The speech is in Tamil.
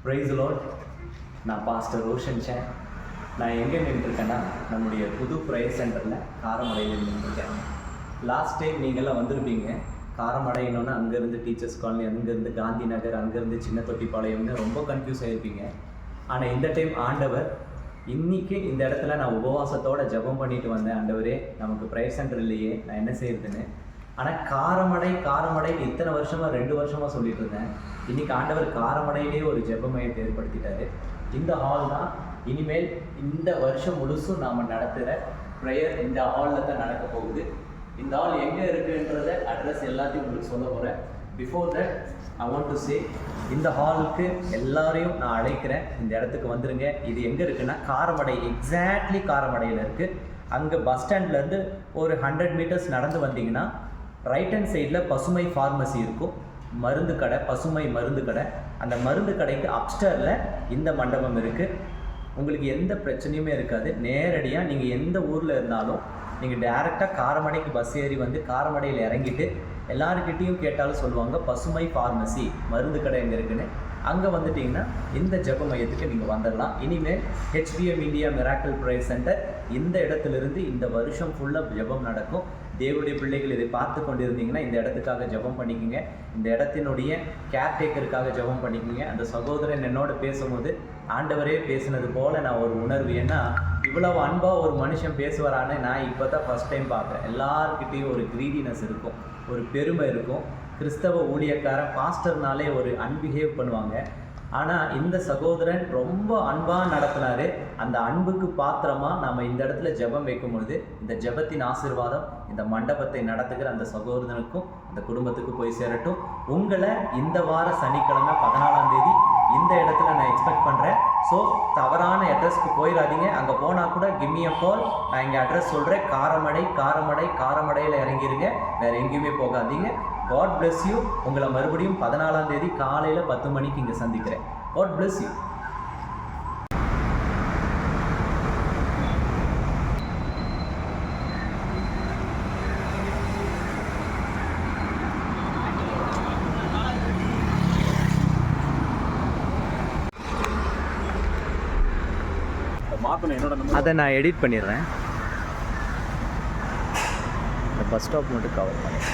Price lord. நான் பாஸ்டர் ரோஷன் சேன். நான் எங்கே நின்றுருக்கேன்னா நம்முடைய புது ப்ரைஸ் சென்டரில் காரமடையில் நின்றுருக்கேன். லாஸ்ட் டைம் நீங்கள்லாம் வந்திருப்பீங்க. காரமடையணுன்னு அங்கேருந்து டீச்சர்ஸ் காலனி, அங்கேருந்து காந்தி நகர், அங்கேருந்து சின்ன தொட்டிப்பாளையம்னு ரொம்ப கன்ஃபியூஸ் ஆகிருப்பீங்க. ஆனால் இந்த டைம் ஆண்டவர் இன்றைக்கி இந்த இடத்துல நான் உபவாசத்தோடு ஜெபம் பண்ணிட்டு வந்தேன். ஆண்டவரே, நமக்கு ப்ரைஸ் சென்டர் இல்லையே, நான் என்ன செய்யறதுன்னு. ஆனால் காரமடைன்னு இத்தனை வருஷமாக 2 வருஷமாக சொல்லிட்டு இருந்தேன். இன்றைக்கி ஆண்டவர் காரமடையிலே ஒரு ஜெப மையத்தை ஏற்படுத்திட்டாரு. இந்த ஹால் தான் இனிமேல் இந்த வருஷம் முழுசும் நாம் நடத்துகிற ப்ரேயர் இந்த ஹாலில் தான் நடக்க போகுது. இந்த ஹால் எங்கே இருக்குன்றத அட்ரஸ் எல்லாத்தையும் உங்களுக்கு சொல்ல போகிறேன். Before that I want to say, இந்த ஹாலுக்கு எல்லாரையும் நான் அழைக்கிறேன். இந்த இடத்துக்கு வந்துருங்க. இது எங்கே இருக்குன்னா காரமடை, எக்ஸாக்ட்லி காரமடையில் இருக்குது. அங்கே பஸ் ஸ்டாண்ட்லேருந்து ஒரு 100 மீட்டர்ஸ் நடந்து வந்தீங்கன்னா ரைட் ஹேண்ட் சைடில் பசுமை ஃபார்மசி இருக்கும், மருந்து கடை, பசுமை மருந்து கடை. அந்த மருந்து கடைக்கு அப்ஸ்டரில் இந்த மண்டபம் இருக்குது. உங்களுக்கு எந்த பிரச்சனையுமே இருக்காது. நேரடியாக நீங்கள் எந்த ஊரில் இருந்தாலும் நீங்கள் டேரெக்டாக காரமடைக்கு பஸ் ஏறி வந்து காரமடையில் இறங்கிட்டு எல்லாருக்கிட்டேயும் கேட்டாலும் சொல்லுவாங்க பசுமை ஃபார்மசி மருந்து கடை எங்கே இருக்குன்னு. அங்கே வந்துட்டிங்கன்னா இந்த ஜெப மையத்துக்கு நீங்கள் வந்துடலாம். இனிமேல் HBM India miracle prayer centre இந்த இடத்துலேருந்து இந்த வருஷம் ஃபுல்லாக ஜெபம் நடக்கும். தேவனுடைய பிள்ளைகள் இதை பார்த்து கொண்டிருந்தீங்கன்னா இந்த இடத்துக்காக ஜெபம் பண்ணிக்கோங்க. இந்த இடத்தினுடைய கேர்டேக்கருக்காக ஜெபம் பண்ணிக்கோங்க. அந்த சகோதரன் என்னோட பேசும்போது ஆண்டவரே பேசுனது போல் நான் ஒரு உணர்வு. ஏன்னா இவ்வளவு அன்பாக ஒரு மனுஷன் பேசுவாரான்னு நான் இப்போ தான் ஃபஸ்ட் டைம் பார்க்குறேன். எல்லாருக்கிட்டேயும் ஒரு க்ரீடினஸ் இருக்கும், ஒரு பெருமை இருக்கும். கிறிஸ்தவ ஊழியக்காரன் பாஸ்டர்னாலே ஒரு அன்பிஹேவ் பண்ணுவாங்க. ஆனால் இந்த சகோதரன் ரொம்ப அன்பாக நடத்தினார். அந்த அன்புக்கு பாத்திரமாக நாம் இந்த இடத்துல ஜெபம் வைக்கும் பொழுது இந்த ஜெபத்தின் ஆசீர்வாதம் இந்த மண்டபத்தை நடத்துகிற அந்த சகோதரனுக்கும் அந்த குடும்பத்துக்கு போய் சேரட்டும். உங்களை இந்த வார சனிக்கிழமை 14ஆம் தேதி இந்த இடத்துல நான் எக்ஸ்பெக்ட் பண்ணுறேன். ஸோ தவறான அட்ரஸ்க்கு போயிடாதீங்க. அங்கே போனால் கூட கிவ் மீ அ கால். நான் இங்கே அட்ரஸ் சொல்கிறேன். காரமடையில் இறங்கிருங்க, வேறு எங்கேயுமே போகாதீங்க. God bless you. உங்களை மறுபடியும் 14ஆம் தேதி காலையில் 10 மணிக்கு இங்கே சந்திக்கிறேன். God bless you. அதை நான் எடிட் பண்ணிடுறேன். இந்த பஸ் ஸ்டாப் மட்டும் கவர் பண்ணேன்.